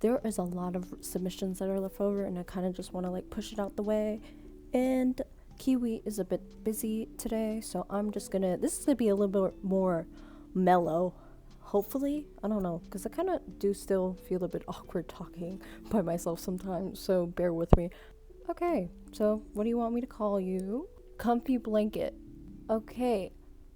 there is a lot of submissions that are left over, and I kind of just want to like push it out the way. And Kiwi is a bit busy today, so this is gonna be a little bit more mellow. Hopefully, I don't know, because I kind of do still feel a bit awkward talking by myself sometimes, so bear with me. Okay, so what do you want me to call you? Comfy blanket. Okay,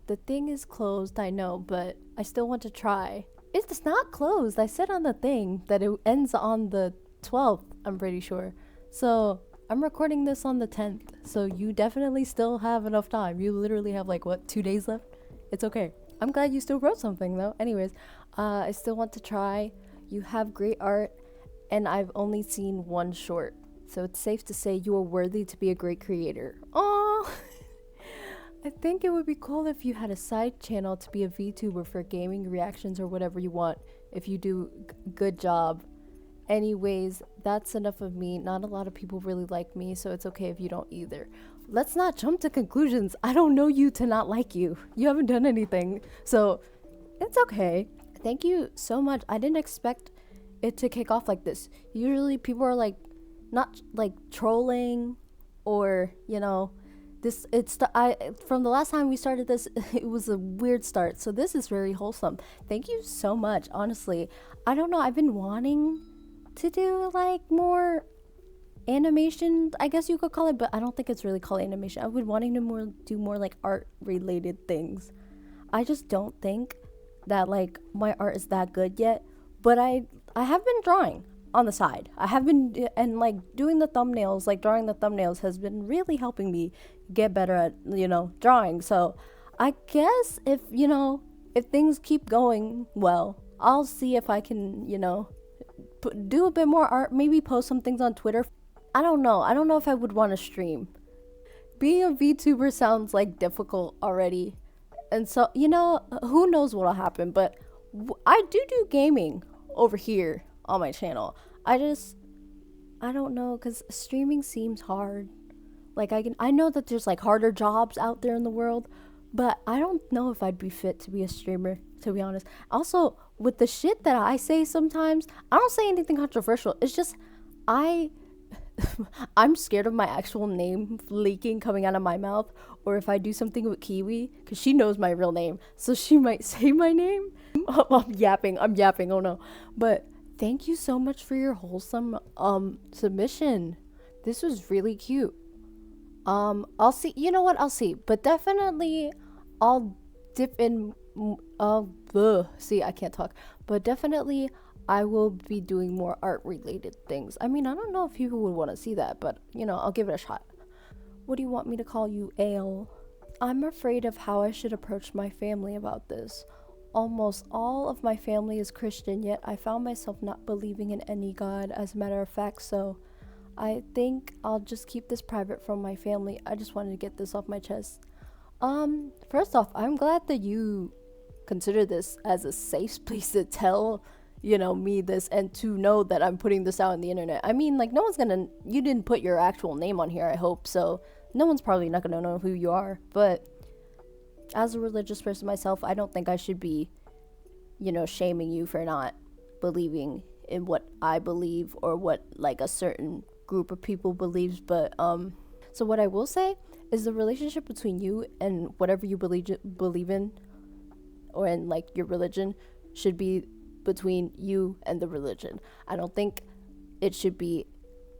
the thing is closed, I know, but I still want to try. It's not closed. I said on the thing that it ends on the 12th, I'm pretty sure. So I'm recording this on the 10th, so you definitely still have enough time. You literally have like, what, 2 days left? It's okay. I'm glad you still wrote something though. Anyways, I still want to try. You have great art, and I've only seen one short. So it's safe to say you are worthy to be a great creator. Oh, I think it would be cool if you had a side channel to be a VTuber for gaming reactions or whatever you want. If you do good job. Anyways, that's enough of me. Not a lot of people really like me, so it's okay if you don't either. Let's not jump to conclusions. I don't know you to not like you. You haven't done anything, so it's okay. Thank you so much. I didn't expect it to kick off like this. Usually people are like not like trolling, or this it's the I from the last time we started this, it was a weird start. So this is very wholesome. Thank you so much. Honestly, I don't know, I've been wanting to do like more animation, I guess you could call it, but I don't think it's really called animation. I've been wanting to do more like art related things. I just don't think that like my art is that good yet, but I have been drawing on the side. I have been, and like doing the thumbnails, like drawing the thumbnails has been really helping me get better at drawing. So I guess if things keep going well, I'll see if I can do a bit more art, maybe post some things on Twitter. I don't know if I would want to stream. Being a VTuber sounds like difficult already, and so who knows what'll happen. But I do gaming over here on my channel. I don't know, because streaming seems hard. Like I know that there's like harder jobs out there in the world, but I don't know if I'd be fit to be a streamer, to be honest. Also, with the shit that I say sometimes, I don't say anything controversial. It's just I'm scared of my actual name leaking, coming out of my mouth, or if I do something with Kiwi, because she knows my real name, so she might say my name. I'm yapping, oh no. But thank you so much for your wholesome submission. This was really cute. I'll see, I'll see, but definitely I'll dip in, see, I can't talk, but definitely I will be doing more art related things. I mean, I don't know if people would want to see that, but I'll give it a shot. What do you want me to call you, Ale? I'm afraid of how I should approach my family about this. Almost all of my family is Christian, yet I found myself not believing in any God, as a matter of fact, so I think I'll just keep this private from my family. I just wanted to get this off my chest. First off, I'm glad that you consider this as a safe place to tell, me this, and to know that I'm putting this out on the internet. I mean, like, you didn't put your actual name on here, I hope, so no one's probably not gonna know who you are, but as a religious person myself, I don't think I should be, shaming you for not believing in what I believe, or what like a certain group of people believes. But so what I will say is the relationship between you and whatever you believe in, or in like your religion, should be between you and the religion. I don't think it should be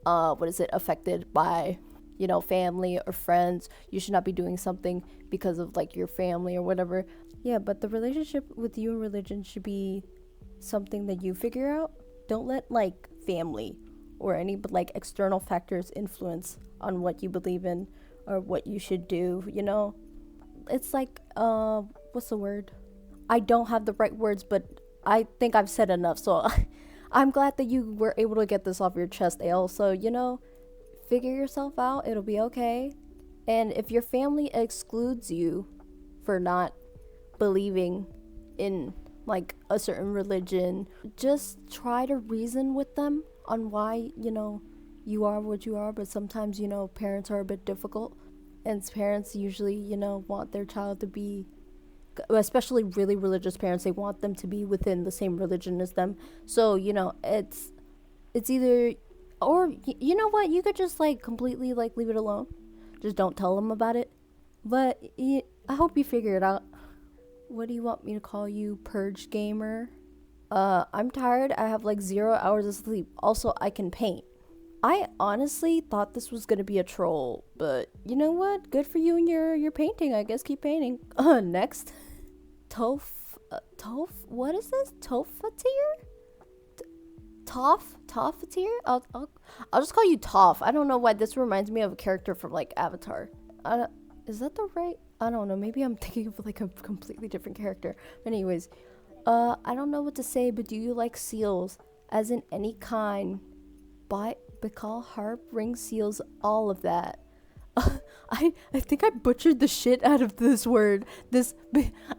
affected by family or friends. You should not be doing something because of like your family or whatever. Yeah, but the relationship with you and religion should be something that you figure out. Don't let like family or any like external factors influence on what you believe in or what you should do. It's like what's the word? I don't have the right words, but I think I've said enough. So I'm glad that you were able to get this off your chest, Ale. So figure yourself out. It'll be okay. And if your family excludes you for not believing in like a certain religion, just try to reason with them on why you are what you are. But sometimes parents are a bit difficult, and parents usually want their child to be, especially really religious parents, they want them to be within the same religion as them. So it's It's either, or you know what? You could just like completely like leave it alone. Just don't tell them about it. But I hope you figure it out. What do you want me to call you, Purge Gamer? I'm tired. I have like 0 hours of sleep. Also, I can paint. I honestly thought this was gonna be a troll, but you know what? Good for you and your painting. I guess keep painting. Next, What is this? Tofatier? Tofatier? I'll just call you Toph. I don't know why this reminds me of a character from like Avatar. Is that the right? I don't know. Maybe I'm thinking of like a completely different character. But anyways, I don't know what to say. But do you like seals? As in any kind? Bacall, harp, ring seals, all of that. I think I butchered the shit out of this word.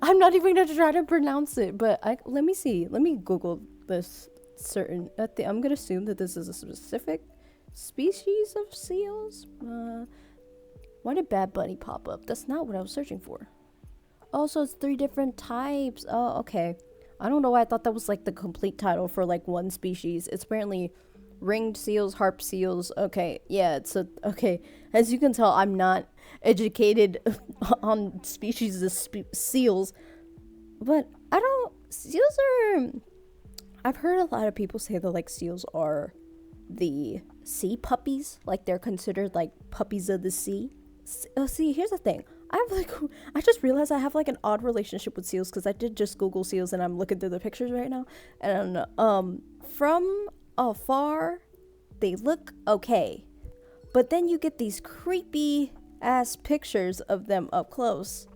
I'm not even gonna try to pronounce it, but let me see. Let me Google this certain. I'm gonna assume that this is a specific species of seals. Why did Bad Bunny pop up? That's not what I was searching for. Oh, so it's 3 different types. Oh, okay. I don't know why I thought that was like the complete title for like one species. It's apparently ringed seals, harp seals. Okay, yeah, okay. As you can tell, I'm not educated on species of seals, but seals are, I've heard a lot of people say that like seals are the sea puppies, like they're considered like puppies of the sea. See, here's the thing. I just realized I have like an odd relationship with seals because I did just Google seals and I'm looking through the pictures right now, and from afar they look okay, but then you get these creepy ass pictures of them up close,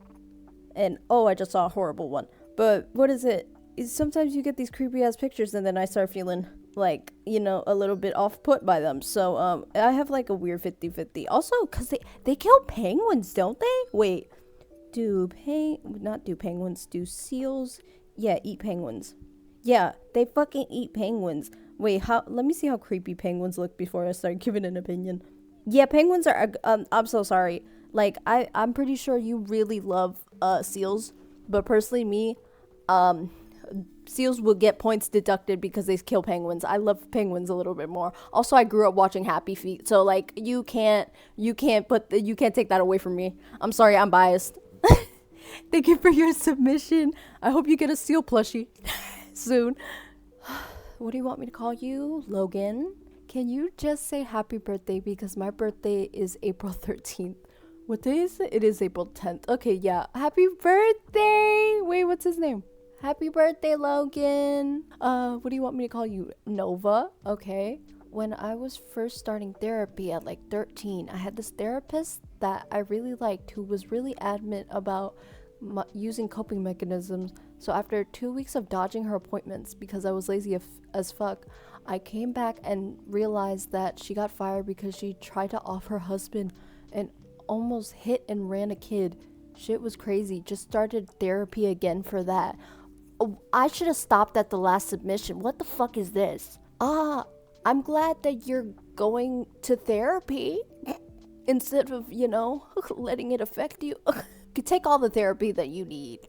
and I just saw a horrible one. But what is it? Sometimes you get these creepy ass pictures and then I start feeling like, a little bit off put by them. So I have like a weird 50-50. Also, because they kill penguins, don't they? Wait, do seals? Yeah, eat penguins. Yeah, they fucking eat penguins. Wait, let me see how creepy penguins look before I start giving an opinion. Yeah, penguins are, I'm so sorry. Like, I'm pretty sure you really love seals, but personally me, seals will get points deducted because they kill penguins. I love penguins a little bit more. Also, I grew up watching Happy Feet, so like you can't take that away from me. I'm sorry, I'm biased. Thank you for your submission. I hope you get a seal plushie soon. What do you want me to call you, Logan? Can you just say happy birthday because my birthday is April 13th. What day is it? It is April 10th. Okay, yeah. Happy birthday! Wait, what's his name? Happy birthday, Logan. What do you want me to call you? Nova? Okay. When I was first starting therapy at like 13, I had this therapist that I really liked who was really adamant about using coping mechanisms. So after 2 weeks of dodging her appointments because I was lazy as fuck, I came back and realized that she got fired because she tried to off her husband and almost hit and ran a kid. Shit was crazy. Just started therapy again for that. I should have stopped at the last submission. What the fuck is this? I'm glad that you're going to therapy instead of, letting it affect you. You take all the therapy that you need.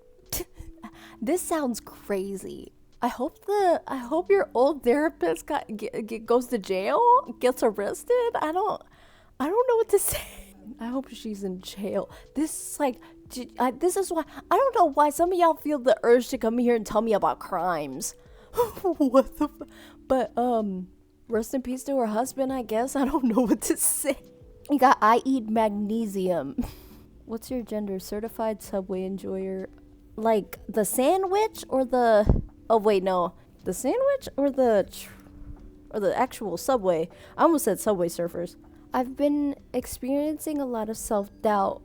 This sounds crazy. I hope your old therapist goes to jail, gets arrested. I don't know what to say. I hope she's in jail. This is why I don't know why some of y'all feel the urge to come here and tell me about crimes. What the but rest in peace to her husband, I guess. I don't know what to say. You got I eat magnesium. What's your gender? Certified Subway enjoyer. Like the sandwich or the the sandwich or the actual Subway. I almost said Subway Surfers. I've been experiencing a lot of self-doubt,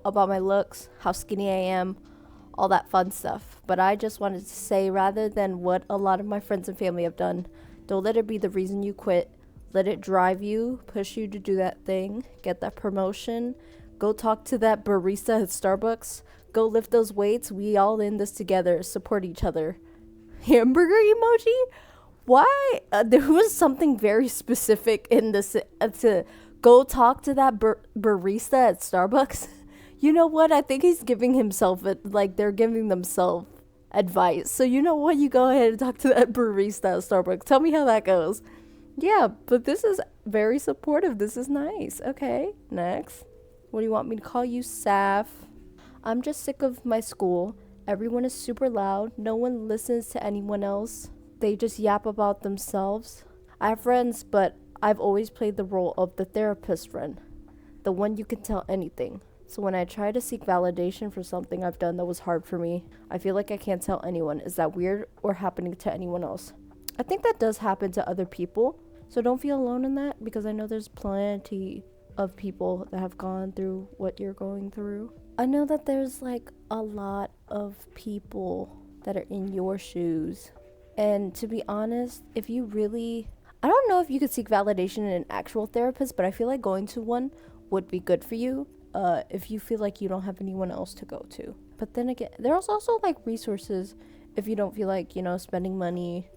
about my looks, how skinny I am, all that fun stuff. But I just wanted to say, rather than what a lot of my friends and family have done, don't let it be the reason you quit. Let it drive you, push you to do that thing, get that promotion, go talk to that barista at Starbucks, go lift those weights. We all in this together, support each other. Hamburger emoji? Why? There was something very specific in this to go talk to that barista at Starbucks. You know what? I think he's giving himself they're giving themselves advice. So you know what? You go ahead and talk to that barista at Starbucks. Tell me how that goes. Yeah, but this is very supportive. This is nice. Okay, next. What do you want me to call you, Saf? I'm just sick of my school. Everyone is super loud. No one listens to anyone else. They just yap about themselves. I have friends, but I've always played the role of the therapist friend, the one you can tell anything. So when I try to seek validation for something I've done that was hard for me, I feel like I can't tell anyone. Is that weird or happening to anyone else? I think that does happen to other people. So don't feel alone in that, because I know there's plenty of people that have gone through what you're going through. I know that there's like a lot of people that are in your shoes. And to be honest, if you really, I don't know if you could seek validation in an actual therapist, but I feel like going to one would be good for you if you feel like you don't have anyone else to go to. But then again, there's also like resources if you don't feel like, spending money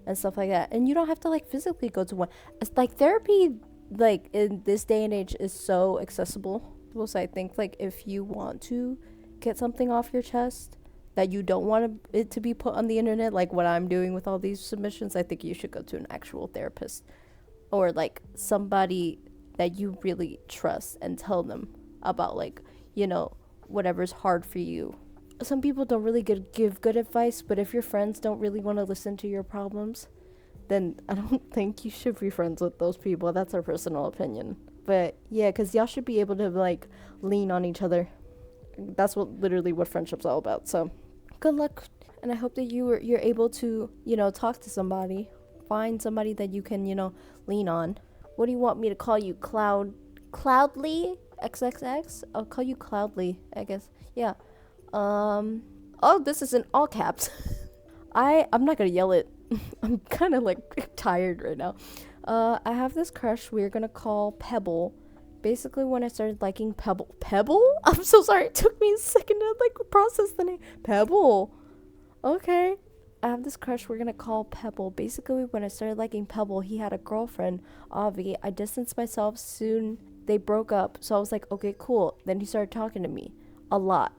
and stuff like that. And you don't have to like physically go to one. It's like therapy, like in this day and age, is so accessible. So I think like if you want to get something off your chest that you don't want it to be put on the internet, like what I'm doing with all these submissions, I think you should go to an actual therapist or like somebody that you really trust and tell them about like, whatever's hard for you. Some people don't really give good advice, but if your friends don't really want to listen to your problems, then I don't think you should be friends with those people. That's our personal opinion. But yeah, because y'all should be able to like lean on each other. That's literally what friendship's all about. So good luck, and I hope that you're able to talk to somebody, find somebody that you can lean on. What do you want me to call you? Cloudly XXX? I'll call you Cloudly, I guess. Yeah. Oh, this is in all caps. I'm not gonna yell it. I'm kind of like tired right now. I have this crush we're gonna call Pebble. Basically, when I started liking Pebble? I'm so sorry. It took me a second to like process the name. Pebble. Okay. I have this crush we're gonna call Pebble. Basically, when I started liking Pebble, he had a girlfriend, Avi. I distanced myself. Soon they broke up. So I was like, okay, cool. Then he started talking to me a lot.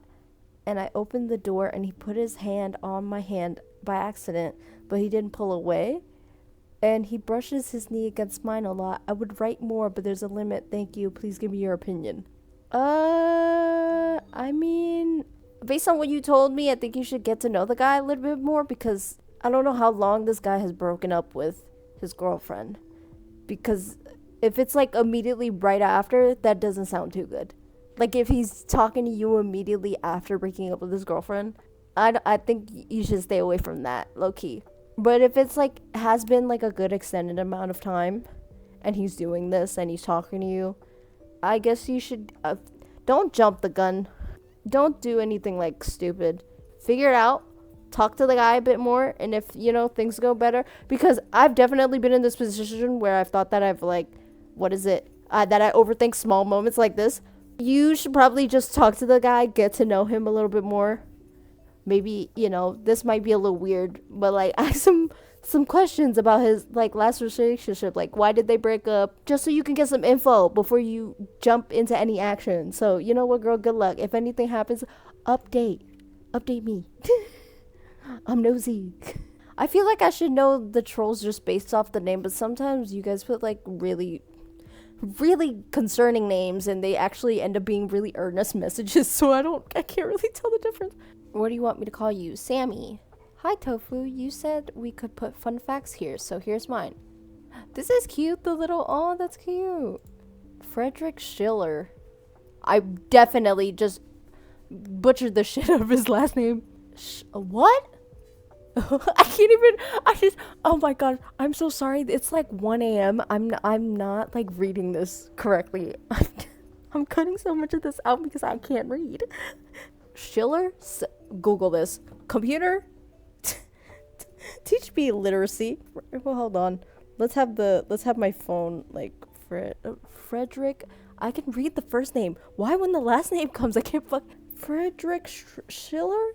And I opened the door and he put his hand on my hand by accident, but he didn't pull away. And he brushes his knee against mine a lot. I would write more, but there's a limit. Thank you. Please give me your opinion. I mean, based on what you told me, I think you should get to know the guy a little bit more, because I don't know how long this guy has broken up with his girlfriend. Because if it's like immediately right after, that doesn't sound too good. Like if he's talking to you immediately after breaking up with his girlfriend, I think you should stay away from that, low key. But if it's like has been like a good extended amount of time and he's doing this and he's talking to you, I guess you should don't jump the gun. Don't do anything like stupid. Figure it out. Talk to the guy a bit more, and if things go better, because I've definitely been in this position where I've thought that I've like that I overthink small moments like this. You should probably just talk to the guy, get to know him a little bit more. Maybe, this might be a little weird, but like ask some questions about his like last relationship, like why did they break up, just so you can get some info before you jump into any action. So you know what, girl, good luck. If anything happens, update me. I'm nosy. I feel like I should know the trolls just based off the name, but sometimes you guys put like really concerning names and they actually end up being really earnest messages, so I can't really tell the difference. What do you want me to call you? Sammy. Hi, Tofu. You said we could put fun facts here, so here's mine. This is cute, oh, that's cute. Frederick Schiller. I definitely just butchered the shit out of his last name. What? Oh my god, I'm so sorry. It's like 1 a.m. I'm not like reading this correctly. I'm cutting so much of this out because I can't read. Schiller? Google this. Computer? Teach me literacy. Well, hold on. Let's have my phone like Frederick. I can read the first name. Why when the last name comes I can't Frederick Schiller?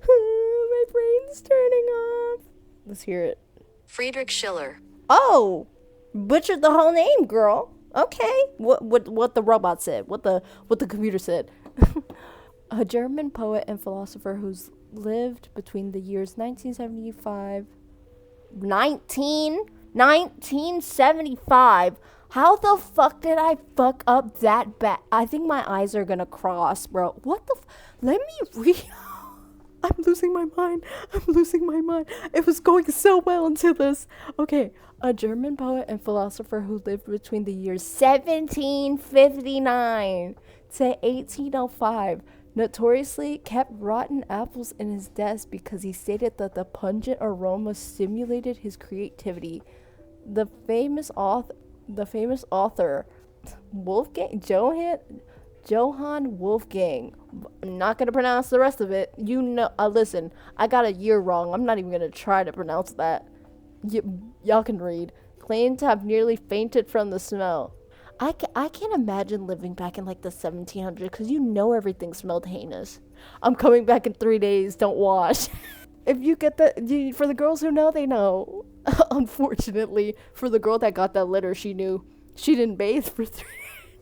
My brain's turning off. Let's hear it. Friedrich Schiller. Oh, butchered the whole name, girl. Okay. What the robot said. What the computer said. A German poet and philosopher who's lived between the years 1975 1975. How the fuck did I fuck up that bad? I think my eyes are gonna cross, bro. What the let me read. I'm losing my mind. I'm losing my mind. It was going so well until this. Okay, a German poet and philosopher who lived between the years 1759 to 1805 notoriously kept rotten apples in his desk because he stated that the pungent aroma stimulated his creativity. The famous author Wolfgang Johann Wolfgang. I'm not gonna pronounce the rest of it. Listen, I got a year wrong. I'm not even gonna try to pronounce that. Y'all can read. Claimed to have nearly fainted from the smell. I can't imagine living back in like the 1700s because everything smelled heinous. I'm coming back in 3 days. Don't wash. If you get that, for the girls who know, they know. Unfortunately, for the girl that got that letter, she knew. She didn't bathe for 3 days.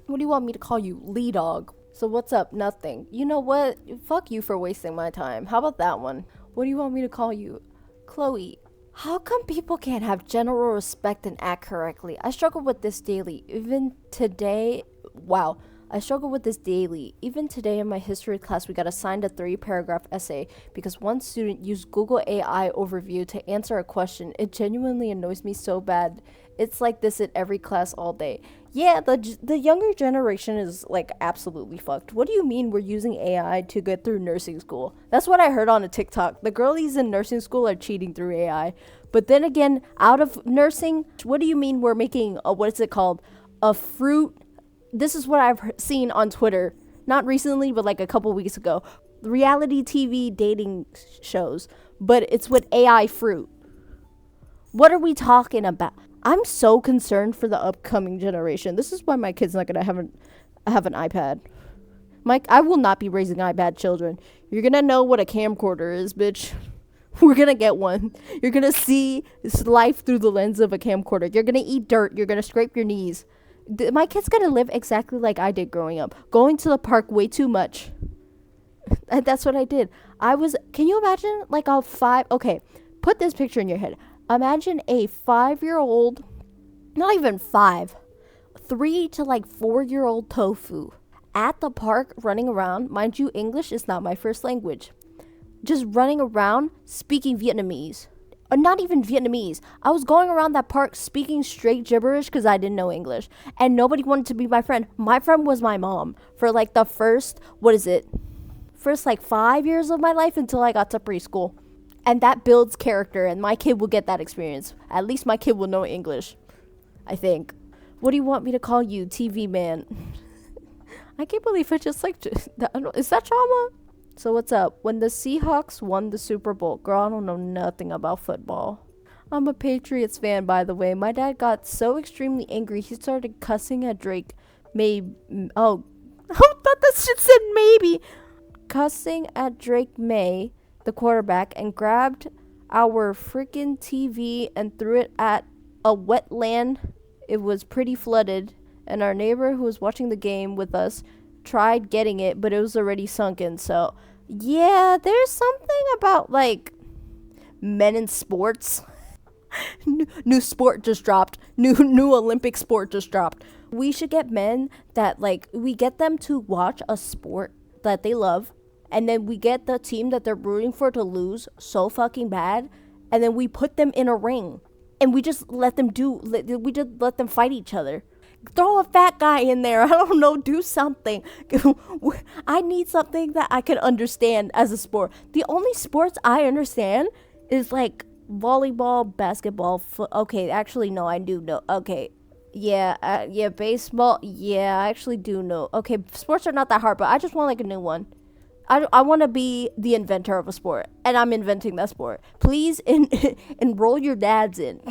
What do you want me to call you? Lee dog. So what's up? Nothing. You know what? Fuck you for wasting my time. How about that one? What do you want me to call you? Chloe. How come people can't have general respect and act correctly? I struggle with this daily. Even today, wow. I struggle with this daily. Even today in my history class, we got assigned a 3-paragraph essay because one student used Google AI overview to answer a question. It genuinely annoys me so bad. It's like this in every class all day. Yeah, the younger generation is like absolutely fucked. What do you mean we're using AI to get through nursing school? That's what I heard on a TikTok. The girlies in nursing school are cheating through AI. But then again, out of nursing, what do you mean we're making what is it called? A fruit. This is what I've seen on Twitter. Not recently, but like a couple weeks ago. Reality TV dating shows. But it's with AI fruit. What are we talking about? I'm so concerned for the upcoming generation. This is why my kid's not gonna have an iPad. I will not be raising iPad children. You're gonna know what a camcorder is, bitch. We're gonna get one. You're gonna see life through the lens of a camcorder. You're gonna eat dirt. You're gonna scrape your knees. My kid's gonna live exactly like I did growing up. Going to the park way too much. And that's what I did. Can you imagine like okay, put this picture in your head. Imagine a 5-year-old, not even 5, 3 to like 4-year-old tofu at the park running around. Mind you, English is not my first language. Just running around speaking Vietnamese. Or not even Vietnamese. I was going around that park speaking straight gibberish because I didn't know English. And nobody wanted to be my friend. My friend was my mom for like the first like 5 years of my life until I got to preschool. And that builds character, and my kid will get that experience. At least my kid will know English, I think. What do you want me to call you, TV man? I can't believe I just like... Is that trauma? So what's up? When the Seahawks won the Super Bowl... Girl, I don't know nothing about football. I'm a Patriots fan, by the way. My dad got so extremely angry, he started cussing at Drake. Oh, I thought this shit said maybe. Cussing at Drake May, the quarterback, and grabbed our freaking TV and threw it at a wetland. It was pretty flooded, and our neighbor who was watching the game with us tried getting it, but it was already sunken. So yeah, there's something about like men in sports. New sport just dropped. New Olympic sport just dropped. We should get men that we get them to watch a sport that they love, and then we get the team that they're rooting for to lose so fucking bad, and then we put them in a ring, and we just let them fight each other. Throw a fat guy in there. I don't know. Do something. I need something that I can understand as a sport. The only sports I understand is like volleyball, basketball. Okay, actually, no, I do know. Okay. Yeah, baseball. Yeah, I actually do know. Okay, sports are not that hard, but I just want like a new one. I want to be the inventor of a sport, and I'm inventing that sport. Please enroll your dads in.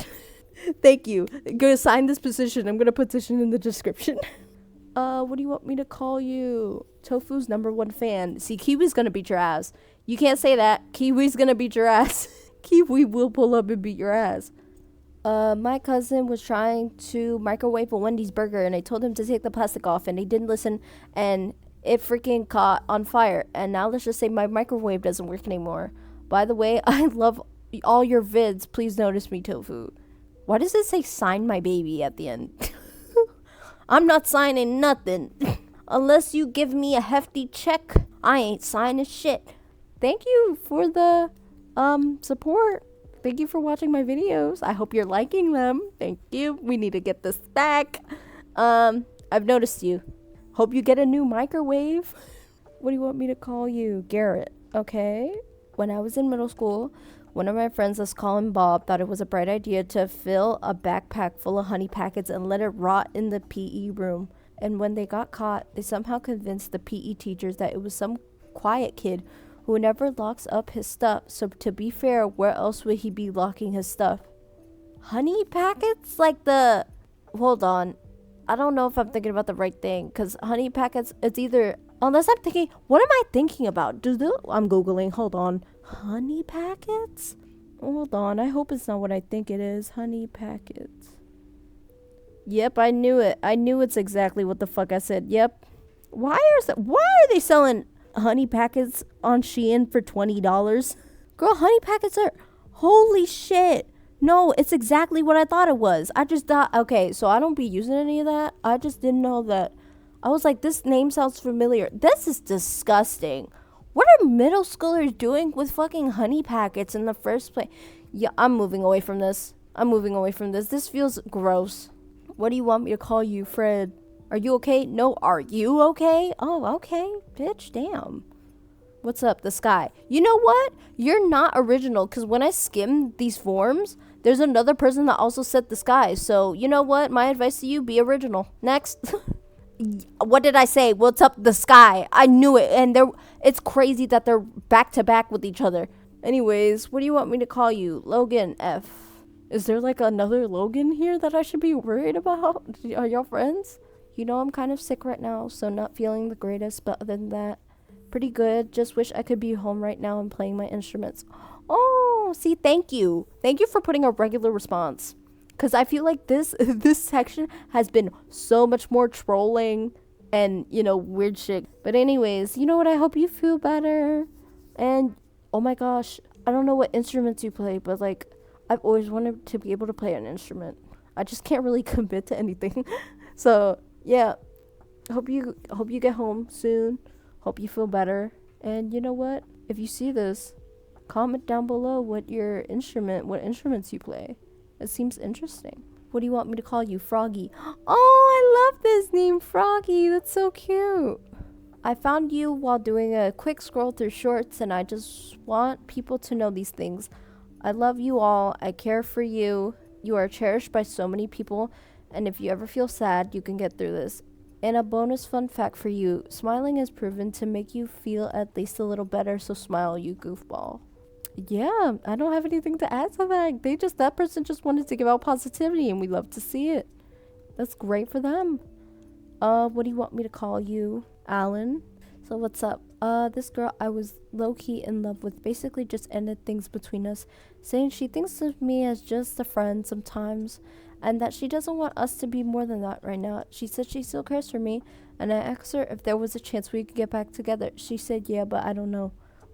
Thank you. I'm going to sign this petition. I'm going to petition in the description. What do you want me to call you? Tofu's #1 fan. See, Kiwi's going to beat your ass. You can't say that. Kiwi's going to beat your ass. Kiwi will pull up and beat your ass. My cousin was trying to microwave a Wendy's burger, and I told him to take the plastic off, and he didn't listen, and it freaking caught on fire. And now let's just say my microwave doesn't work anymore. By the way, I love all your vids. Please notice me, Tofu. Why does it say sign my baby at the end? I'm not signing nothing. Unless you give me a hefty check, I ain't signing shit. Thank you for the support. Thank you for watching my videos. I hope you're liking them. Thank you. We need to get this back. I've noticed you. Hope you get a new microwave. What do you want me to call you? Garrett. Okay. When I was in middle school, one of my friends, let's call him Bob, thought it was a bright idea to fill a backpack full of honey packets and let it rot in the PE room. And when they got caught, they somehow convinced the PE teachers that it was some quiet kid who never locks up his stuff. So to be fair, where else would he be locking his stuff? Honey packets? Like the... Hold on. I don't know if I'm thinking about the right thing. Because honey packets, it's either... Unless I'm thinking... What am I thinking about? I'm Googling. Hold on. Honey packets? Hold on. I hope it's not what I think it is. Honey packets. Yep, I knew it. I knew it's exactly what the fuck I said. Yep. Why are they selling honey packets on Shein for $20? Girl, honey packets are... Holy shit. No, it's exactly what I thought it was. I just thought... Okay, so I don't be using any of that. I just didn't know that... I was like, this name sounds familiar. This is disgusting. What are middle schoolers doing with fucking honey packets in the first place? Yeah, I'm moving away from this. This feels gross. What do you want me to call you, Fred? Are you okay? No, are you okay? Oh, okay. Bitch, damn. What's up, the sky? You know what? You're not original, because when I skimmed these forms, there's another person that also said the sky. So, you know what? My advice to you, be original. Next. What did I say? What's up, the sky? I knew it. And it's crazy that they're back to back with each other. Anyways, what do you want me to call you? Logan F. Is there like another Logan here that I should be worried about? Are y'all friends? You know, I'm kind of sick right now, so not feeling the greatest, but other than that, pretty good. Just wish I could be home right now and playing my instruments. Oh, see, thank you. Thank you for putting a regular response. Because I feel like this section has been so much more trolling and, you know, weird shit. But anyways, you know what? I hope you feel better. And, oh my gosh, I don't know what instruments you play, but, like, I've always wanted to be able to play an instrument. I just can't really commit to anything. So, yeah. Hope you get home soon. Hope you feel better. And you know what? If you see this, comment down below what instruments you play. It seems interesting. What do you want me to call you? Froggy. Oh, I love this name, Froggy. That's so cute. I found you while doing a quick scroll through shorts, and I just want people to know these things. I love you all. I care for you. You are cherished by so many people, and if you ever feel sad, you can get through this. And a bonus fun fact for you, smiling is proven to make you feel at least a little better, so smile, you goofball. Yeah, I don't have anything to add to that. That person just wanted to give out positivity, and we love to see it. That's great for them. What do you want me to call you? Alan. So what's up? This girl I was low-key in love with basically just ended things between us, saying she thinks of me as just a friend sometimes, and that she doesn't want us to be more than that right now. She said she still cares for me, and I asked her if there was a chance we could get back together. She said yeah, but I don't know.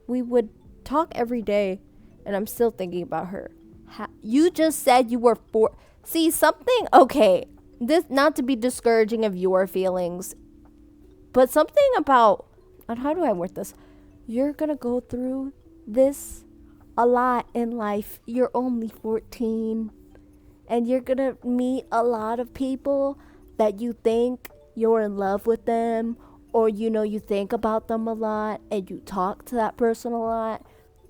We would talk every day, and I'm still thinking about her. You just said you were see something. Okay, this not to be discouraging of your feelings, but something about, and how do I word this? You're gonna go through this a lot in life. You're only 14, and you're gonna meet a lot of people that you think you're in love with them, or you think about them a lot, and you talk to that person a lot.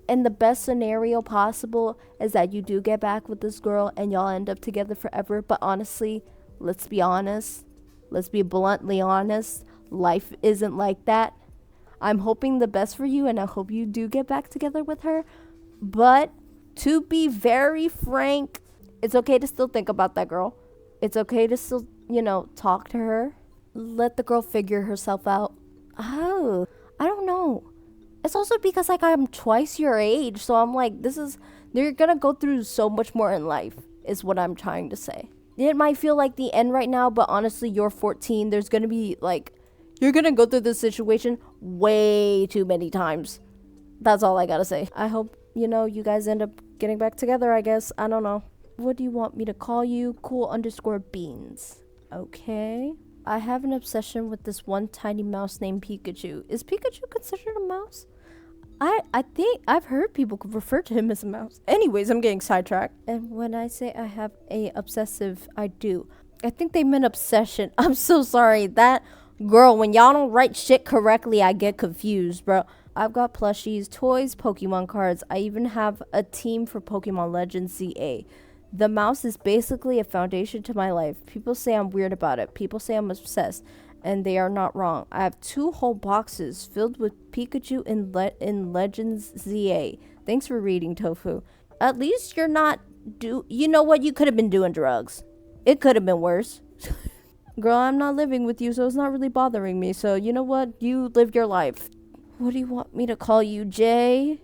And the best scenario possible is that you do get back with this girl and y'all end up together forever. But honestly, let's be honest. Let's be bluntly honest. Life isn't like that. I'm hoping the best for you, and I hope you do get back together with her. But to be very frank, it's okay to still think about that girl. It's okay to still, talk to her. Let the girl figure herself out. Oh, I don't know. It's also because, I'm twice your age, so I'm like, you're gonna go through so much more in life, is what I'm trying to say. It might feel like the end right now, but honestly, you're 14. There's gonna be, you're gonna go through this situation way too many times. That's all I gotta say. I hope, you guys end up getting back together, I guess. I don't know. What do you want me to call you? Cool_beans. Okay. I have an obsession with this one tiny mouse named Pikachu. Is Pikachu considered a mouse? I think I've heard people refer to him as a mouse. Anyways, I'm getting sidetracked. And when I say I have a obsessive, I do. I think they meant obsession. I'm so sorry. That girl, when y'all don't write shit correctly, I get confused, bro. I've got plushies, toys, Pokemon cards. I even have a team for Pokemon Legends ZA. The mouse is basically a foundation to my life. People say I'm weird about it. People say I'm obsessed. And they are not wrong. I have 2 whole boxes filled with Pikachu in Legends ZA. Thanks for reading, Tofu. At least you're not you know what? You could have been doing drugs. It could have been worse. Girl, I'm not living with you, so it's not really bothering me. So you know what? You live your life. What do you want me to call you, Jay?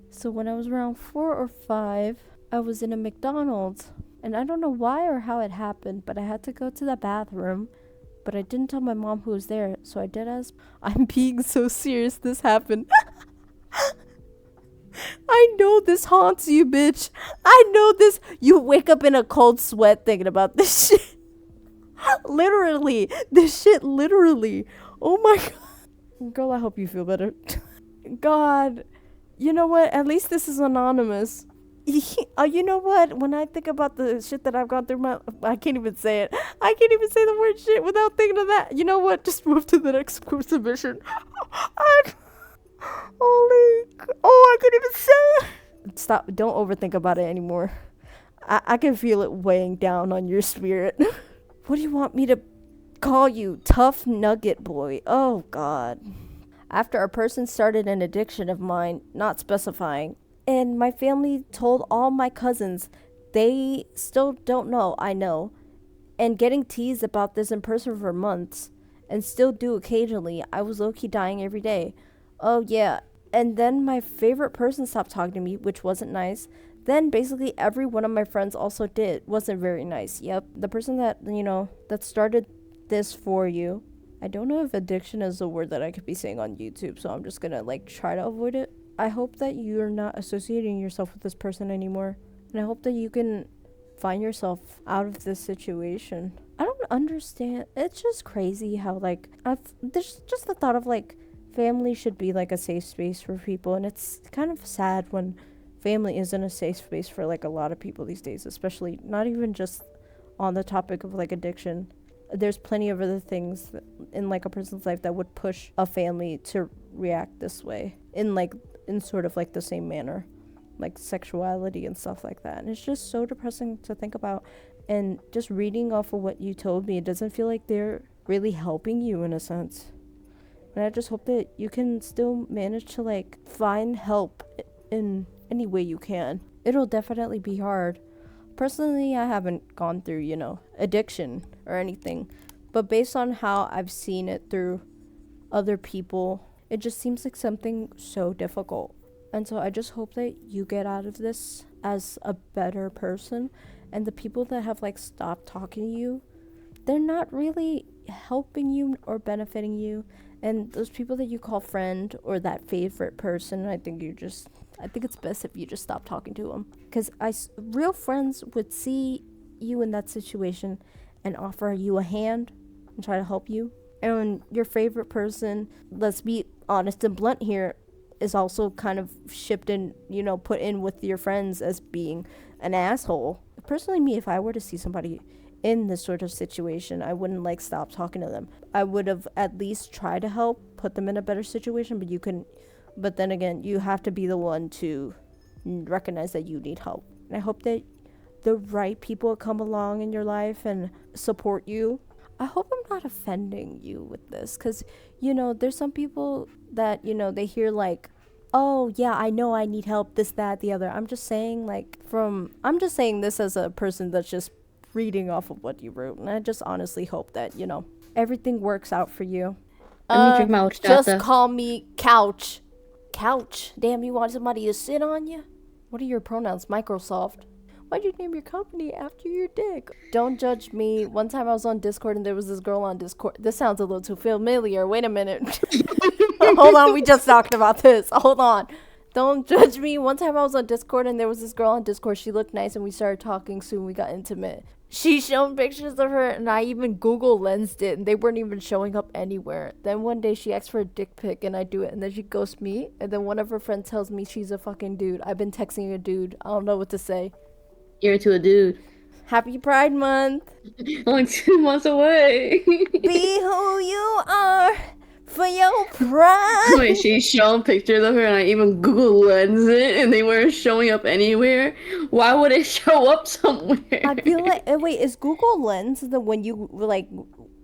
So when I was around 4 or 5, I was in a McDonald's. And I don't know why or how it happened, but I had to go to the bathroom. But I didn't tell my mom who was there, so I did ask. I'm being so serious, this happened. I know this haunts you, bitch. I know this. You wake up in a cold sweat thinking about this shit. Literally. This shit literally. Oh my god. Girl, I hope you feel better. God. You know what? At least this is anonymous. You know what? When I think about the shit that I've gone through, I can't even say it. I can't even say the word shit without thinking of that. You know what? Just move to the next submission. I can't even say it. Stop. Don't overthink about it anymore. I can feel it weighing down on your spirit. What do you want me to call you? Tough Nugget Boy. Oh, God. After a person started an addiction of mine, not specifying, and my family told all my cousins, they still don't know, I know. And getting teased about this in person for months, and still do occasionally. I was low-key dying every day. Oh yeah. And then my favorite person stopped talking to me, which wasn't nice. Then basically every one of my friends also did. Wasn't very nice. Yep. The person that, that started this for you. I don't know if addiction is a word that I could be saying on YouTube, so I'm just gonna try to avoid it. I hope that you're not associating yourself with this person anymore. And I hope that you can find yourself out of this situation. I don't understand. It's just crazy how, there's just the thought of, family should be, a safe space for people. And it's kind of sad when family isn't a safe space for, a lot of people these days. Especially not even just on the topic of, addiction. There's plenty of other things in, a person's life that would push a family to react this way. In sort of the same manner, sexuality and stuff like that. And it's just so depressing to think about. And just reading off of what you told me, it doesn't feel like they're really helping you in a sense. And I just hope that you can still manage to find help in any way you can. It'll definitely be hard. Personally, I haven't gone through, addiction or anything, but based on how I've seen it through other people, it just seems like something so difficult. And so I just hope that you get out of this as a better person. And the people that have stopped talking to you, they're not really helping you or benefiting you. And those people that you call friend or that favorite person, I think it's best if you just stop talking to them. Because real friends would see you in that situation and offer you a hand and try to help you. And your favorite person, let's be honest and blunt here, is also kind of shipped in, put in with your friends as being an asshole. Personally, me, if I were to see somebody in this sort of situation, I wouldn't stop talking to them. I would have at least tried to help, put them in a better situation, but then again, you have to be the one to recognize that you need help. And I hope that the right people come along in your life and support you. I hope I'm not offending you with this, because, there's some people that, they hear oh, yeah, I know I need help, this, that, the other. I'm just saying, I'm just saying this as a person that's just reading off of what you wrote. And I just honestly hope that, everything works out for you. Let me drink my horchata. Just call me Couch. Couch. Damn, you want somebody to sit on you? What are your pronouns? Microsoft. Why'd you name your company after your dick? Don't judge me. One time I was on Discord and there was this girl on Discord. This sounds a little too familiar. Wait a minute. Hold on, we just talked about this. Hold on. Don't judge me. One time I was on Discord and there was this girl on Discord. She looked nice and we started talking. Soon we got intimate. She showed pictures of her and I even Google lensed it and they weren't even showing up anywhere. Then one day she asked for a dick pic and I do it and then she ghosts me. And then one of her friends tells me she's a fucking dude. I've been texting a dude. I don't know what to say. You're into a dude. Happy Pride Month. Only 2 months away. Be who you are for your pride. Wait, she's showing pictures of her and I even Google lens it and they weren't showing up anywhere. Why would it show up somewhere? I feel like wait, is Google Lens the when you like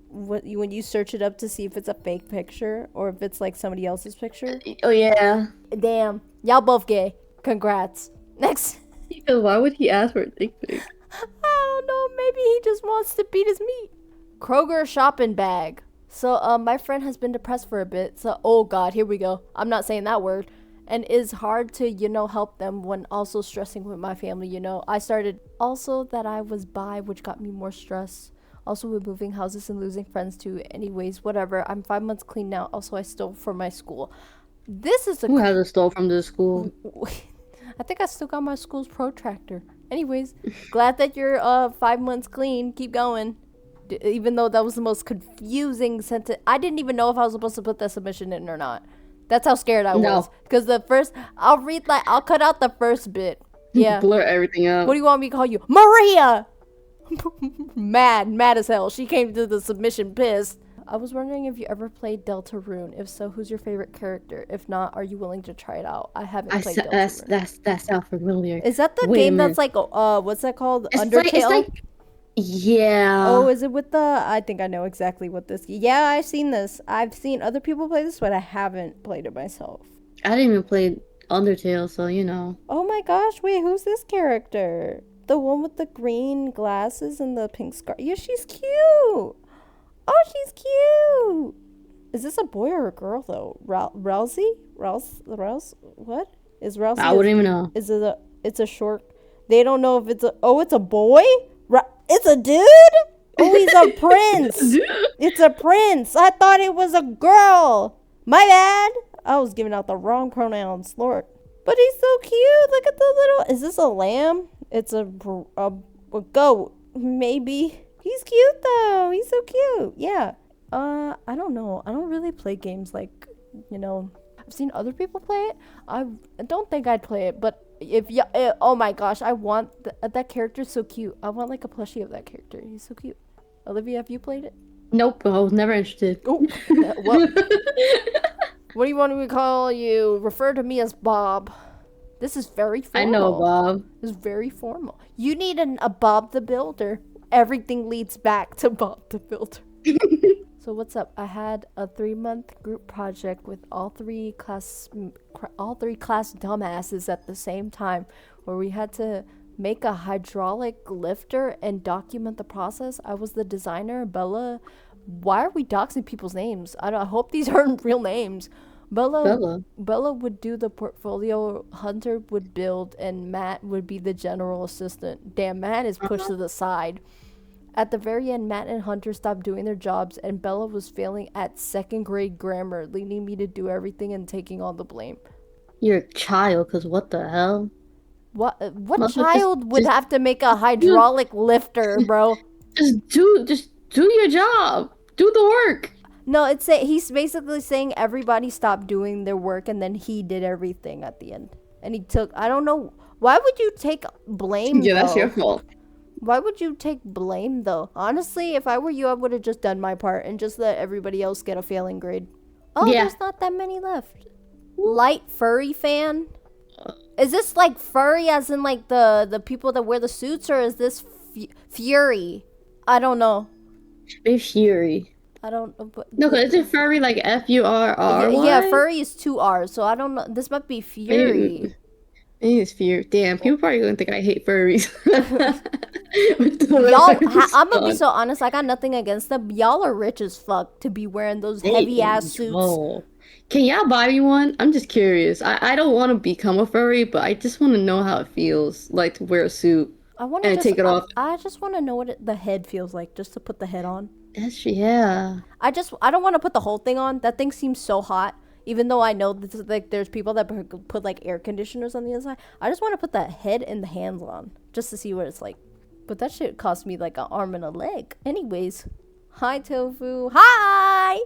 when you search it up to see if it's a fake picture or if it's like somebody else's picture? Oh yeah. Damn, y'all both gay. Congrats. Next. Because why would he ask for a dick pic? I don't know. Maybe he just wants to beat his meat. Kroger shopping bag. So my friend has been depressed for a bit. So oh god, here we go. I'm not saying that word. And it's hard to, help them when also stressing with my family, I started also that I was bi, which got me more stress. Also with moving houses and losing friends too. Anyways, whatever. I'm 5 months clean now. Also, I stole from my school. This is a... Who has a stole from the school? I think I still got my school's protractor. Anyways, glad that you're 5 months clean. Keep going. Even though that was the most confusing sentence. I didn't even know if I was supposed to put that submission in or not. That's how scared I was. Because the first, I'll cut out the first bit. Yeah. Blur everything out. What do you want me to call you? Maria! mad as hell. She came to the submission pissed. I was wondering if you ever played Deltarune. If so, who's your favorite character? If not, are you willing to try it out? I haven't played Deltarune. That sounds familiar. Is that the game that's like, what's that called? Undertale? Yeah. Oh, is it with the... I think I know exactly what this... Yeah, I've seen this. I've seen other people play this, but I haven't played it myself. I didn't even play Undertale, so Oh my gosh, wait, who's this character? The one with the green glasses and the pink scarf. Yeah, she's cute. Oh, she's cute. Is this a boy or a girl, though? Rousey? Rouse? What? Is Rousey... I wouldn't even know. Is it a... It's a short... They don't know if it's a... Oh, it's a boy? It's a dude? Oh, he's a prince. It's a prince. I thought it was a girl. My bad. I was giving out the wrong pronouns, Lord. But he's so cute. Look at the little... Is this a lamb? It's a goat. Maybe. He's cute, though. He's so cute. Yeah. I don't know. I don't really play games like, I've seen other people play it. I don't think I'd play it, but oh my gosh, I want that character's so cute. I want like a plushie of that character. He's so cute. Olivia, have you played it? Nope, I was never interested. Oh, what do you want me to call you? Refer to me as Bob. This is very formal. I know Bob. This is very formal. You need a Bob the Builder. Everything leads back to Bob the Builder. So what's up? I had a 3-month group project with all three class dumbasses at the same time, where we had to make a hydraulic lifter and document the process. I was the designer. Bella, why are we doxing people's names? I hope these aren't real names. Bella would do the portfolio, Hunter would build, and Matt would be the general assistant. Damn, Matt is pushed to the side. At the very end, Matt and Hunter stopped doing their jobs, and Bella was failing at 2nd grade grammar, leading me to do everything and taking all the blame. You're a child, because what the hell? What child would have to make a hydraulic lifter, bro? Just do your job. Do the work. No, he's basically saying everybody stopped doing their work, and then he did everything at the end. And he took... I don't know... Why would you take blame, Yeah, though? that's your fault. Why would you take blame, though? Honestly, if I were you, I would have just done my part and just let everybody else get a failing grade. Oh, yeah. There's not that many left. Light furry fan? Is this like furry as in like the people that wear the suits, or is this Fury? I don't know. Maybe Fury. I don't know. But no, because it's furry like Furry. Yeah, furry is 2 R's, so I don't know. This might be Fury. Maybe it's Fury. Damn, people probably gonna think I hate furries. Y'all, I'm gonna be so honest. I got nothing against them. Y'all are rich as fuck to be wearing those heavy ass suits. Oh. Can y'all buy me one? I'm just curious. I don't want to become a furry, but I just want to know how it feels like to wear a suit and take it off. I just want to know what the head feels like, just to put the head on. Yeah. I don't want to put the whole thing on. That thing seems so hot. Even though I know this is like there's people that put like air conditioners on the inside, I just want to put the head and the hands on just to see what it's like. But that shit cost me like an arm and a leg. Anyways, hi Tofu. Hi.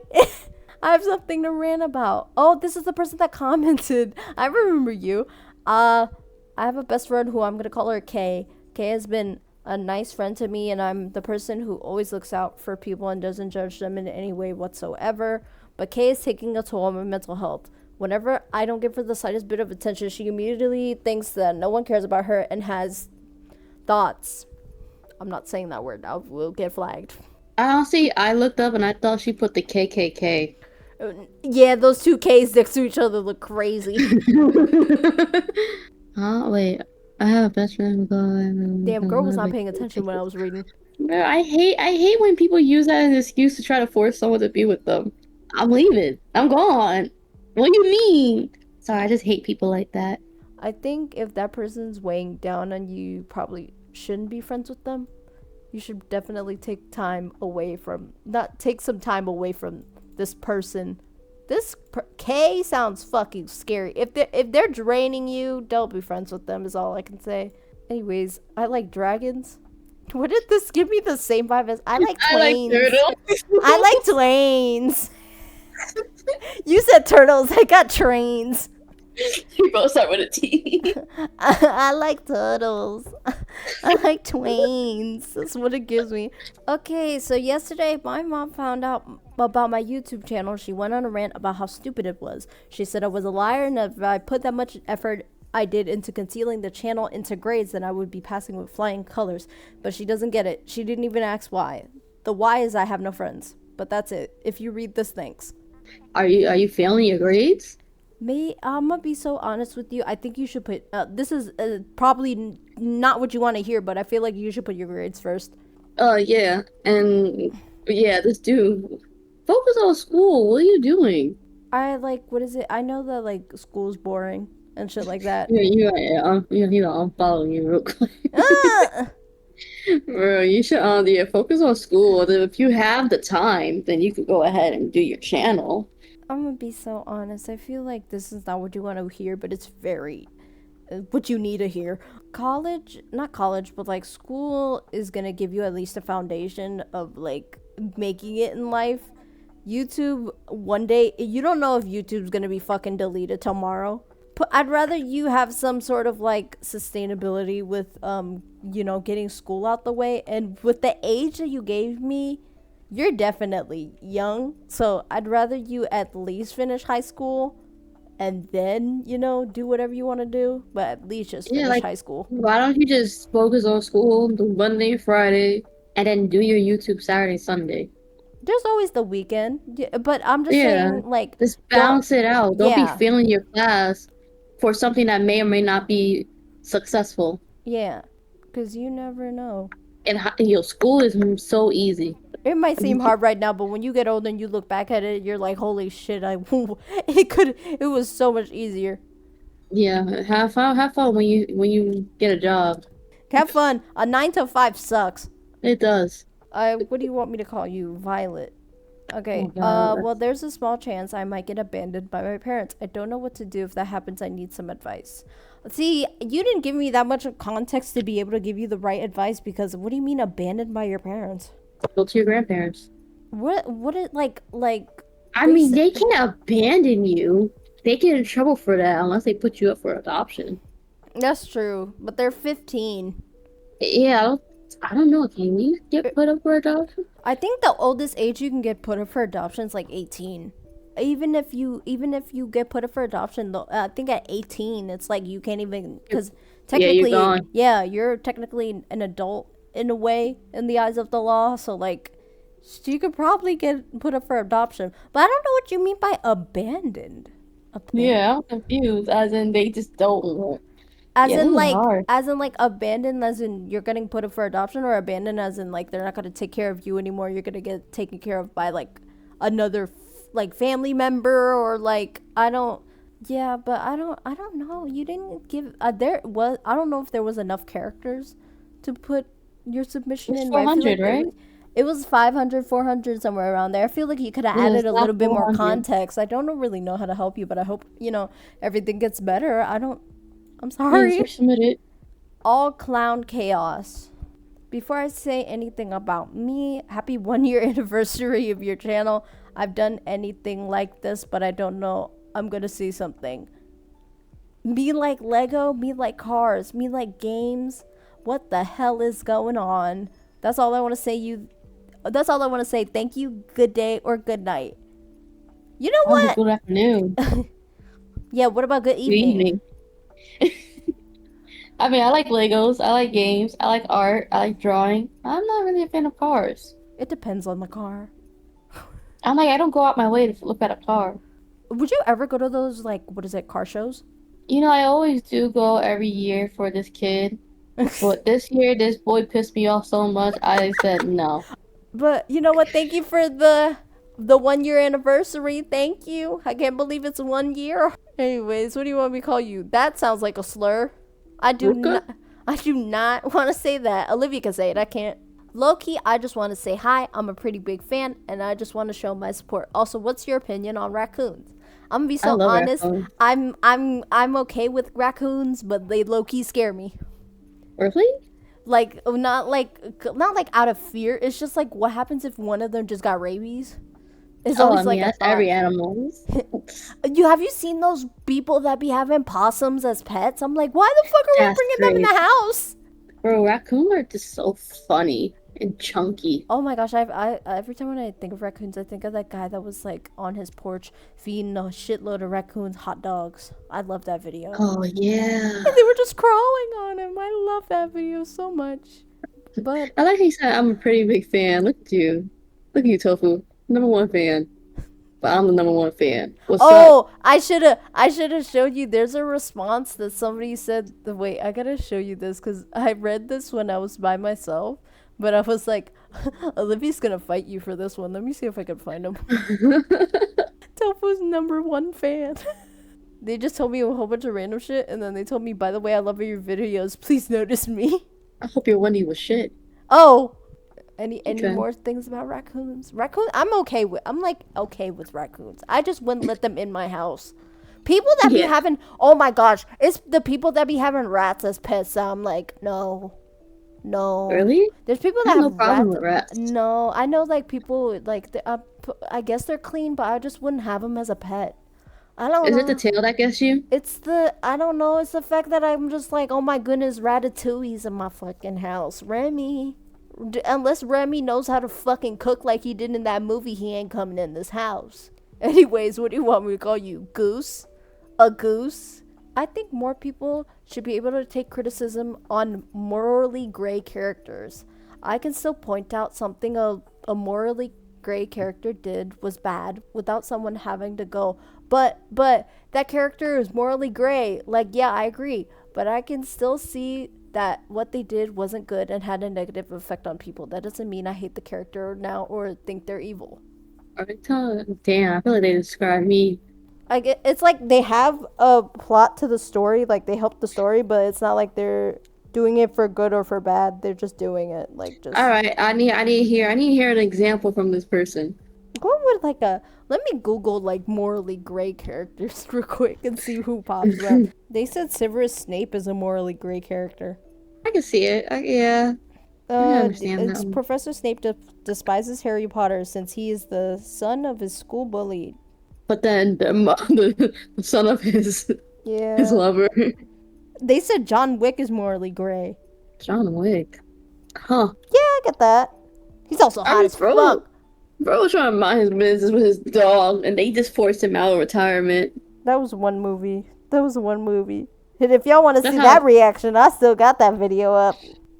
I have something to rant about. Oh, this is the person that commented. I remember you. I have a best friend who I'm gonna call her Kay. Kay has been a nice friend to me, and I'm the person who always looks out for people and doesn't judge them in any way whatsoever. But Kay is taking a toll on my mental health. Whenever I don't give her the slightest bit of attention, she immediately thinks that no one cares about her and has thoughts. I'm not saying that word now. We'll get flagged. Honestly, I looked up and I thought she put the KKK. Yeah, those two K's next to each other look crazy. Wait. I have a best friend. Damn, girl was not paying attention when I was reading. Bro, I hate when people use that as an excuse to try to force someone to be with them. I'm leaving. I'm gone. What do you mean? Sorry, I just hate people like that. I think if that person's weighing down on you, you probably shouldn't be friends with them. You should definitely take some time away from this person. K sounds fucking scary. If they're draining you, don't be friends with them is all I can say. Anyways, I like dragons. What did this give me the same vibe as? I like twains. I like twains. You said turtles. I got trains. We both start with a T. I like turtles. I like twains. That's what it gives me. Okay, so yesterday my mom found out about my YouTube channel. She went on a rant about how stupid it was. She said I was a liar, and if I put that much effort I did into concealing the channel into grades, then I would be passing with flying colors. But she doesn't get it. She didn't even ask why. The why is I have no friends. But that's it. If you read this, thanks. Are you failing your grades? I'm gonna be so honest with you. I think you should put. This is probably not what you want to hear, but I feel like you should put your grades first. Yeah, and yeah, this dude. Focus on school. What are you doing? What is it? I know that like school's boring and shit like that. I'm following you real quick. Bro, you should focus on school. Then if you have the time, then you could go ahead and do your channel. I'm gonna be so honest. I feel like this is not what you want to hear, but it's very what you need to hear. Not college, but like school is gonna give you at least a foundation of like making it in life. YouTube, one day, you don't know if YouTube's gonna be fucking deleted tomorrow. But I'd rather you have some sort of like sustainability with getting school out the way. And with the age that you gave me, you're definitely young, so I'd rather you at least finish high school and then, do whatever you want to do, but at least just finish high school. Why don't you just focus on school, do Monday, Friday, and then do your YouTube Saturday, Sunday? There's always the weekend, but I'm just saying, like... Just balance it out. Don't be failing your class for something that may or may not be successful. Yeah, because you never know. And your school is so easy. It might seem hard right now, but when you get older and you look back at it, you're like, holy shit, it was so much easier. Yeah, have fun when you get a job. Have fun. A 9 to 5 sucks. It does. What do you want me to call you? Violet. Okay. Well, there's a small chance I might get abandoned by my parents. I don't know what to do if that happens. I need some advice. See, you didn't give me that much context to be able to give you the right advice, because what do you mean abandoned by your parents? Go to your grandparents. What it like I mean, they can abandon you. They get in trouble for that unless they put you up for adoption. That's true, but they're 15. Yeah, I don't know. Can you get put up for adoption? I think the oldest age you can get put up for adoption is like 18. Even if you get put up for adoption, though, I think at 18 it's like you can't even, because technically, you're technically an adult in a way in the eyes of the law, so like you could probably get put up for adoption. But I don't know what you mean by abandoned. Yeah, I'm confused. As in they just don't want. As in like abandoned as in you're getting put up for adoption, or abandoned as in like they're not going to take care of you anymore, you're going to get taken care of by like another like family member, or like I don't know. You didn't give I don't know if there was enough characters to put your submission in. 400, right? It was 500, 400, somewhere around there. I feel like you could have No, added it's a not little bit more 400. context. I don't really know how to help you, but I hope, everything gets better. I'm Yes, sorry. we're submitted. All clown chaos. Before I say anything about me, happy 1 year anniversary of your channel. I've done anything like this, but I don't know. I'm gonna say something. Me like Lego, me like cars, me like games. What the hell is going on? That's all I want to say. That's all I want to say. Thank you, good day, or good night. You know Oh, what? good afternoon. Yeah, what about good Good evening? evening. I mean, I like Legos, I like games, I like art, I like drawing. I'm not really a fan of cars. It depends on the car. I don't go out my way to look at a car. Would you ever go to those, like, what is it, car shows? I always do go every year for this kid, but this year, this boy pissed me off so much, I said no. But you know what? Thank you for the 1 year anniversary. Thank you. I can't believe it's 1 year. Anyways, what do you want me to call you? That sounds like a slur. I do Ruka? not. I do not want to say that. Olivia can say it. I can't. Low key, I just want to say hi. I'm a pretty big fan, and I just want to show my support. Also, what's your opinion on raccoons? I'm gonna be I so love honest. raccoons. I'm okay with raccoons, but they low key scare me. Really? Like not like out of fear. It's just like what happens if one of them just got rabies? It's Oh, I always mean, like a that's thought. every animal. Have you seen those people that be having possums as pets? I'm like, why the fuck are we That's bringing them in great. the house? Bro, raccoons are just so funny and chunky. Oh my gosh, I every time when I think of raccoons, I think of that guy that was like on his porch feeding a shitload of raccoons hot dogs. I love that video. Oh, yeah. And they were just crawling on him. I love that video so much. But I like how you said I'm a pretty big fan. Look at you. Look at you, Tofu. Number one fan. But I'm the number one fan. What's up? oh, I should have showed you. There's a response that somebody said. Wait, I gotta show you this because I read this when I was by myself. But I was like, Olivia's gonna fight you for this one. Let me see if I can find him. Tofu's #1 fan. They just told me a whole bunch of random shit, and then they told me, by the way, I love your videos. Please notice me. I hope your Wendy was shit. Oh, any Okay. more things about raccoons? I'm okay with. I'm like okay with raccoons. I just wouldn't let them in my house. People that be Yeah. having, oh my gosh, it's the people that be having rats as pets. That I'm like, no, no. Really? There's people I that have no have problem rats. with rats. No, I know like people like I guess they're clean, but I just wouldn't have them as a pet. I don't Is it the know. tail that gets you? I don't know. It's the fact that I'm just like, oh my goodness, Ratatouille's in my fucking house. Remy. Unless Remy knows how to fucking cook like he did in that movie, he ain't coming in this house. Anyways, what do you want me to call you? Goose? A goose? I think more people should be able to take criticism on morally gray characters. I can still point out something a morally gray character did was bad without someone having to go, but that character is morally gray. Like, yeah, I agree, but I can still see that what they did wasn't good and had a negative effect on people. That doesn't mean I hate the character now or think they're evil. Damn, I feel like they describe me. It's like they have a plot to the story, like they help the story, but it's not like they're doing it for good or for bad. They're just doing it like just. All right, I need to hear an example from this person. What would like a let me Google like morally gray characters real quick and see who pops up. They said Severus Snape is a morally gray character. I can see it. Yeah, I can understand that It's one. Professor Snape despises Harry Potter since he is the son of his school bully. But then the son of his Yeah. lover, They said John Wick is morally gray. John Wick. Huh. Yeah, I get that. He's also hot as fuck. Bro was trying to mind his business with his dog, and they just forced him out of retirement. That was one movie. And if y'all want to That's see how- that reaction, I still got that video up.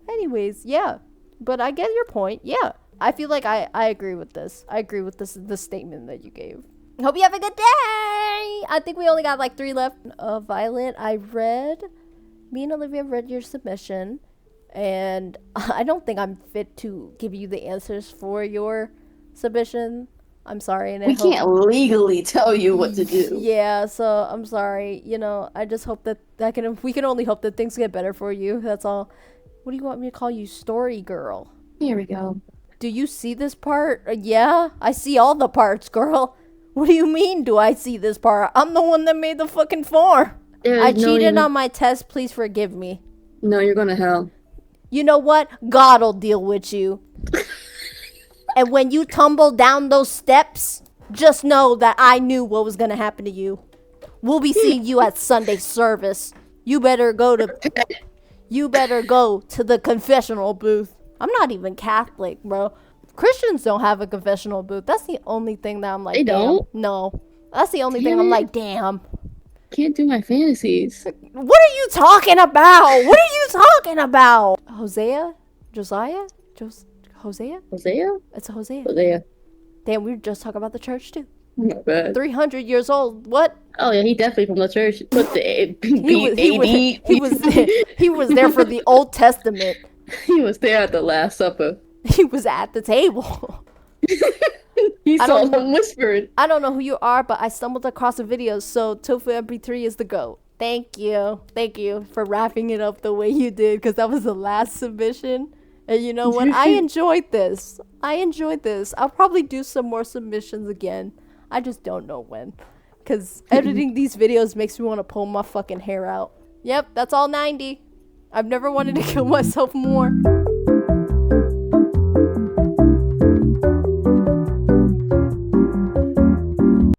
Anyways, yeah. But I get your point. Yeah. I feel like I agree with this. I agree with this statement that you gave. Hope you have a good day. I think we only got like 3 left. Violet, me and Olivia read your submission, and I don't think I'm fit to give you the answers for your submission. I'm sorry. And We can't legally tell you what to do. Yeah, so I'm sorry. I just hope that we can only hope that things get better for you. That's all. What do you want me to call you? Story girl. Here we go. Do you see this part? Yeah, I see all the parts, girl. What do you mean, do I see this part? I'm the one that made the fucking form. I cheated on my test. Please forgive me. No, you're going to hell. You know what? God'll deal with you. And when you tumble down those steps, just know that I knew what was gonna happen to you. We'll be seeing you at Sunday service. You better go to the confessional booth. I'm not even Catholic, bro. Christians don't have a confessional booth. That's the only thing that I'm like, they don't? No. That's the only thing I'm like, damn. Can't do my fantasies. What are you talking about? What are you talking about? Hosea? Josiah? Hosea? Hosea? It's a Hosea. Hosea. Damn, we were just talking about the church too. Not bad. 300 years old. What? Oh yeah, he definitely from the church. What the he was there for the Old Testament. He was there at the Last Supper. He was at the table. He saw them whispering. I don't know who you are, but I stumbled across a video, so Tofu MP3 is the GOAT. Thank you. Thank you for wrapping it up the way you did, because that was the last submission. And you know what? I enjoyed this. I'll probably do some more submissions again. I just don't know when. Because editing these videos makes me want to pull my fucking hair out. Yep, that's all 90. I've never wanted to kill myself more.